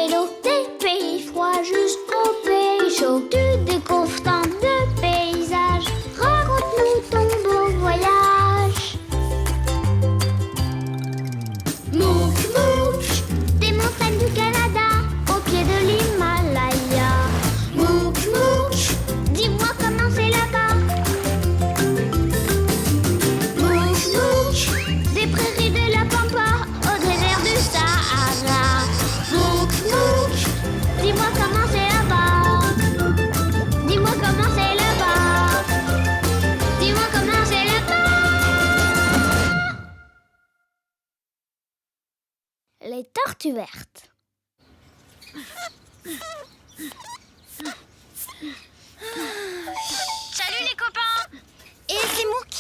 vélo des pays froids jusqu'aux pays chauds. Tu découvres tant de paysages. Raconte-nous ton beau voyage. Mouk, Mouk, des montagnes du Canada au pied de l'Himalaya. Mouk, Mouk, dis-moi comment c'est là-bas. Mouk, Mouk, des prairies de la Pampa au désert du Sahara. Mouk, Mouk, dis-moi comment c'est là-bas. Dis-moi comment c'est là-bas. Dis-moi comment c'est là-bas. Les tortues vertes. Salut les copains! Et c'est Mouk.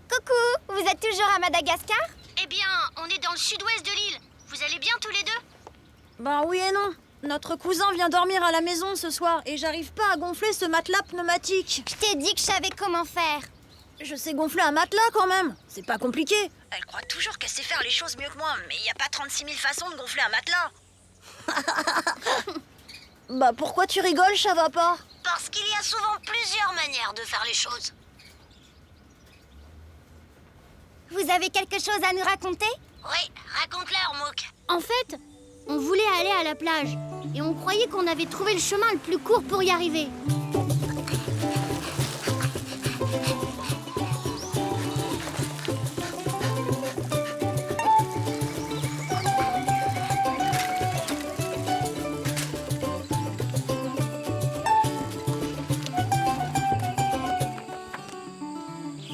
Coucou, vous êtes toujours à Madagascar? Eh bien, on est dans le sud-ouest de l'île. Vous allez bien tous les deux? Ben oui et non. Notre cousin vient dormir à la maison ce soir et j'arrive pas à gonfler ce matelas pneumatique. Je t'ai dit que je savais comment faire. Je sais gonfler un matelas quand même. C'est pas compliqué. Elle croit toujours qu'elle sait faire les choses mieux que moi, mais il y a pas 36 000 façons de gonfler un matelas. Bah pourquoi tu rigoles, ça va pas? Parce qu'il y a souvent plusieurs manières de faire les choses. Vous avez quelque chose à nous raconter? Oui, raconte-leur, Mouk. En fait, on voulait aller à la plage et on croyait qu'on avait trouvé le chemin le plus court pour y arriver.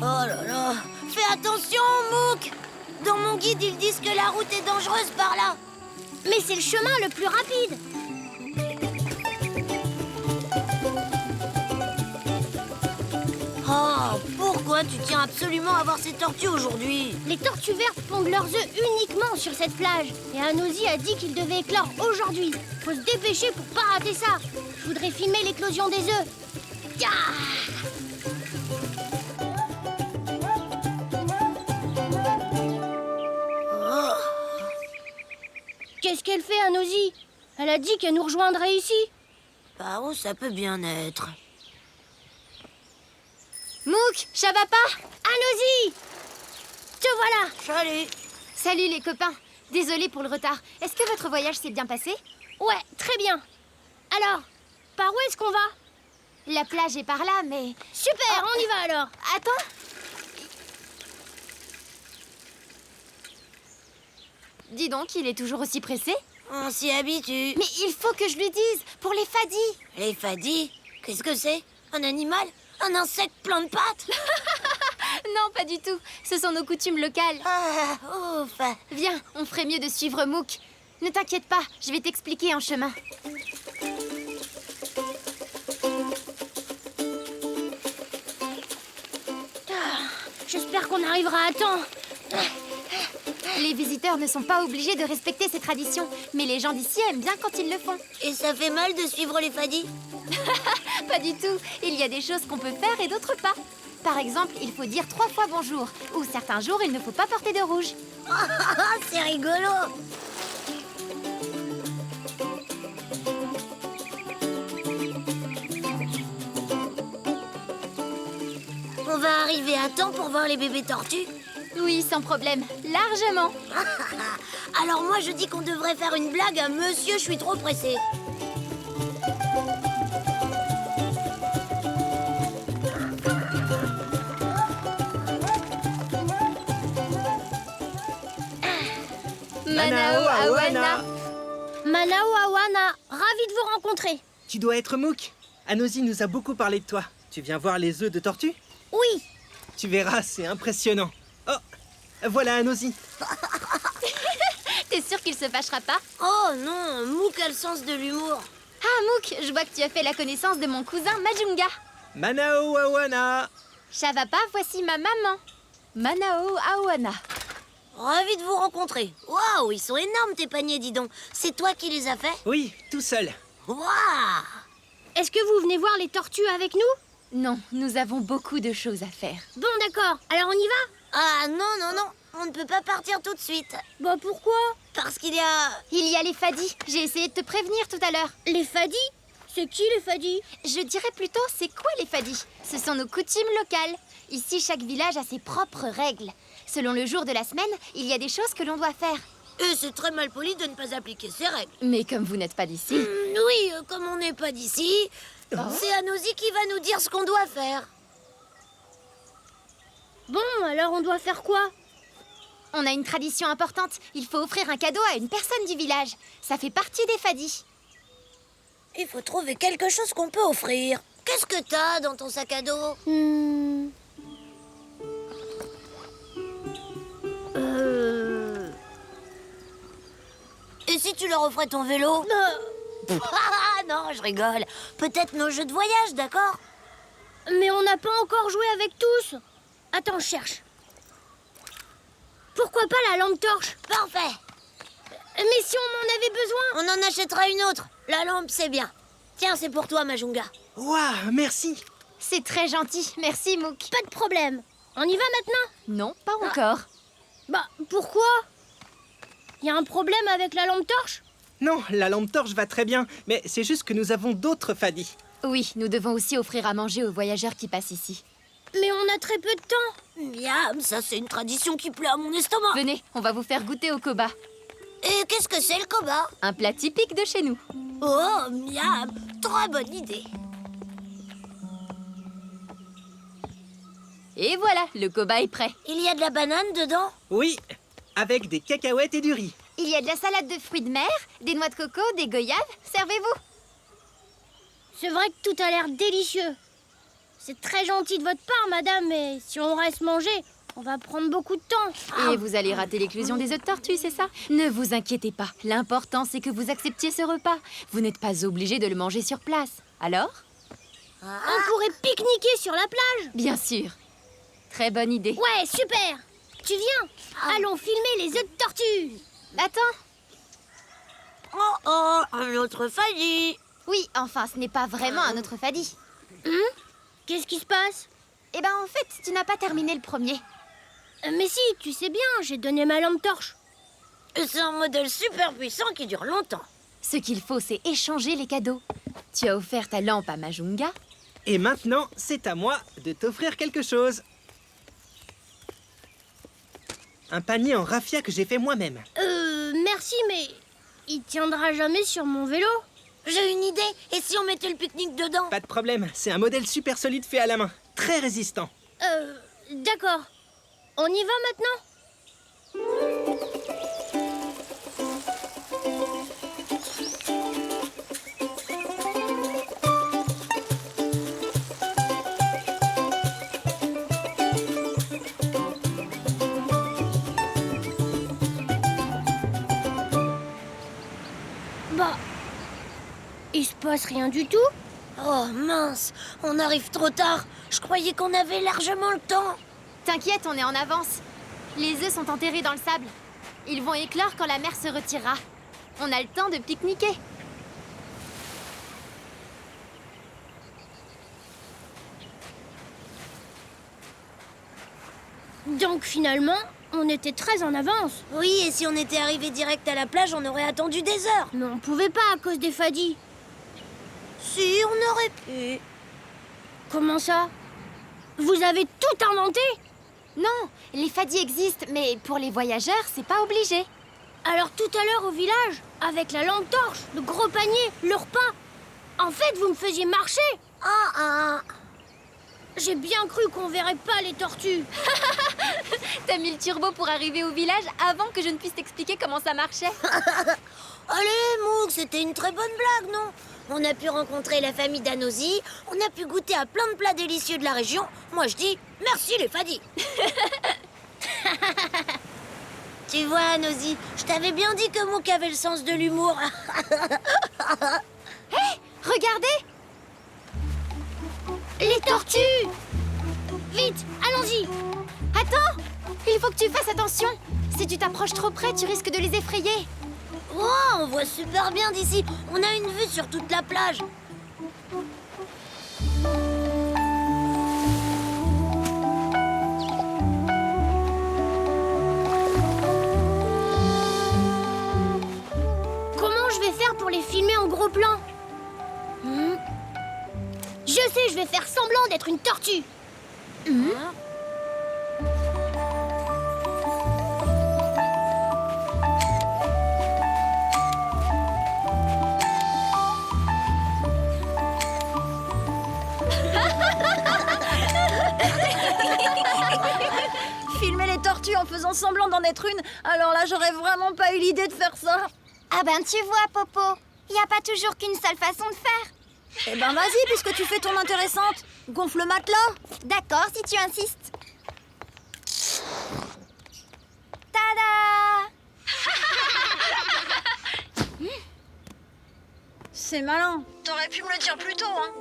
Oh là là! Fais attention, Mouk! Dans mon guide, ils disent que la route est dangereuse par là. Mais c'est le chemin le plus rapide. Oh, pourquoi tu tiens absolument à voir ces tortues aujourd'hui? Les tortues vertes pondent leurs œufs uniquement sur cette plage. Et Anosy a dit qu'il devait éclore aujourd'hui. Faut se dépêcher pour pas rater ça. Je voudrais filmer l'éclosion des œufs. Ya! Qu'est-ce qu'elle fait, Anosy? Elle a dit qu'elle nous rejoindrait ici. Par où ça peut bien être? Mouk, ça va pas? Anosy! Te voilà! Salut! Salut les copains. Désolée pour le retard. Est-ce que votre voyage s'est bien passé? Ouais, très bien. Alors, par où est-ce qu'on va? La plage est par là, mais... Super, on y va alors. Attends. Dis donc, il est toujours aussi pressé? On s'y habitue. Mais il faut que je lui dise, pour les fadis. Les fadis? Qu'est-ce que c'est? Un animal? Un insecte plein de pattes? Non, pas du tout. Ce sont nos coutumes locales. Ah, ouf! Viens, on ferait mieux de suivre Mouk. Ne t'inquiète pas, je vais t'expliquer en chemin. J'espère qu'on arrivera à temps. Les visiteurs ne sont pas obligés de respecter ces traditions, mais les gens d'ici aiment bien quand ils le font. Et ça fait mal de suivre les fadis? Pas du tout. Il y a des choses qu'on peut faire et d'autres pas. Par exemple, il faut dire 3 fois bonjour. Ou certains jours, il ne faut pas porter de rouge. Ah, c'est rigolo! On va arriver à temps pour voir les bébés tortues? Oui, sans problème. Largement. Alors moi, je dis qu'on devrait faire une blague à Monsieur Je suis trop pressé. Manao Awana. Manao Awana, ravi de vous rencontrer. Tu dois être Mouk. Anosy nous a beaucoup parlé de toi. Tu viens voir les œufs de tortue? Oui, Tu verras, c'est impressionnant. Oh, voilà Anosy. T'es sûr qu'il se fâchera pas? Oh non, Mouk a le sens de l'humour. Ah, Mouk, je vois que tu as fait la connaissance de mon cousin Majunga. Manao Awana. Shavapa, voici ma maman. Manao Awana. Ravi de vous rencontrer. Waouh, ils sont énormes tes paniers, dis donc. C'est toi qui les as faits? Oui, tout seul. Waouh! est-ce que vous venez voir les tortues avec nous? Non, nous avons beaucoup de choses à faire. Bon, d'accord, alors on y va? Ah non, non, non. on ne peut pas partir tout de suite. Bah pourquoi? Parce qu'il y a... Il y a les fadis. J'ai essayé de te prévenir tout à l'heure. Les fadis? C'est qui les fadis? Je dirais plutôt, c'est quoi les fadis? Ce sont nos coutumes locales. Ici, chaque village a ses propres règles. Selon le jour de la semaine, il y a des choses que l'on doit faire. Et c'est très mal poli de ne pas appliquer ces règles. Mais comme vous n'êtes pas d'ici... Oui, comme on n'est pas d'ici, c'est Anosy qui va nous dire ce qu'on doit faire. Bon, alors on doit faire quoi? On a une tradition importante. Il faut offrir un cadeau à une personne du village. Ça fait partie des fadis. Il faut trouver quelque chose qu'on peut offrir. Qu'est-ce que t'as dans ton sac à dos? Et si tu leur offrais ton vélo? Ah non, je rigole. Peut-être nos jeux de voyage, d'accord? Mais on n'a pas encore joué avec tous. Attends, je cherche. Pourquoi pas la lampe torche? Parfait. Mais si on en avait besoin? On en achètera une autre. La lampe, c'est bien. Tiens, c'est pour toi, Majunga. Waouh, merci. C'est très gentil. Merci, Mouk. Pas de problème. On y va maintenant? Non, pas encore. Bah, pourquoi? Y a un problème avec la lampe torche? Non, la lampe torche va très bien, mais c'est juste que nous avons d'autres fadis. Oui, nous devons aussi offrir à manger aux voyageurs qui passent ici. Mais on a très peu de temps. Miam, ça c'est une tradition qui plaît à mon estomac. Venez, on va vous faire goûter au koba. Et qu'est-ce que c'est le koba? Un plat typique de chez nous. Oh, miam, très bonne idée. Et voilà, le koba est prêt. Il y a de la banane dedans? Oui, avec des cacahuètes et du riz. Il y a de la salade de fruits de mer, des noix de coco, des goyaves. Servez-vous. C'est vrai que tout a l'air délicieux. C'est très gentil de votre part, madame, mais si on reste manger, on va prendre beaucoup de temps. Et vous allez rater l'éclusion des œufs de tortue, c'est ça? Ne vous inquiétez pas. L'important, c'est que vous acceptiez ce repas. Vous n'êtes pas obligé de le manger sur place. Alors? On pourrait pique-niquer sur la plage. Bien sûr. Très bonne idée. Ouais, super. Tu viens? Allons filmer les œufs de tortue. Attends. Oh, un autre fadis. Oui, enfin, ce n'est pas vraiment un autre fadi. Qu'est-ce qui se passe? Eh ben, en fait, tu n'as pas terminé le premier. Mais si, tu sais bien, j'ai donné ma lampe torche. C'est un modèle super puissant qui dure longtemps. Ce qu'il faut, c'est échanger les cadeaux. Tu as offert ta lampe à Majunga. Et maintenant, c'est à moi de t'offrir quelque chose. Un panier en raffia que j'ai fait moi-même. Merci, mais il tiendra jamais sur mon vélo. J'ai une idée. Et si on mettait le pique-nique dedans? Pas de problème, c'est un modèle super solide fait à la main. Très résistant. D'accord. On y va maintenant? Bah, il se passe rien du tout. Oh mince, on arrive trop tard. Je croyais qu'on avait largement le temps. T'inquiète, on est en avance. Les œufs sont enterrés dans le sable. Ils vont éclore quand la mer se retirera. On a le temps de pique-niquer. Donc finalement, on était très en avance. Oui, et si on était arrivé direct à la plage, on aurait attendu des heures. Mais on pouvait pas à cause des fadis. Si, on aurait pu. Comment ça? Vous avez tout inventé? Non, les fadis existent, mais pour les voyageurs, c'est pas obligé. Alors tout à l'heure au village, avec la lampe torche, le gros panier, le repas, en fait vous me faisiez marcher. J'ai bien cru qu'on verrait pas les tortues. T'as mis le turbo pour arriver au village avant que je ne puisse t'expliquer comment ça marchait. Allez, Mouk, c'était une très bonne blague, non? On a pu rencontrer la famille d'Anosy, on a pu goûter à plein de plats délicieux de la région. Moi, je dis merci les fadis. Tu vois, Anosy, je t'avais bien dit que Mouk avait le sens de l'humour. Hé, regardez! Les tortues! Vite, allons-y! Attends! Il faut que tu fasses attention. Si tu t'approches trop près, tu risques de les effrayer. Oh, on voit super bien d'ici. On a une vue sur toute la plage. commencer, je vais faire semblant d'être une tortue. Filmer les tortues en faisant semblant d'en être une, alors là, j'aurais vraiment pas eu l'idée de faire ça. Ah ben tu vois, Popo, il n'y a pas toujours qu'une seule façon de faire. Eh ben vas-y, puisque tu fais ton intéressante. Gonfle le matelas. D'accord, si tu insistes. Tada! C'est malin. T'aurais pu me le dire plus tôt, hein.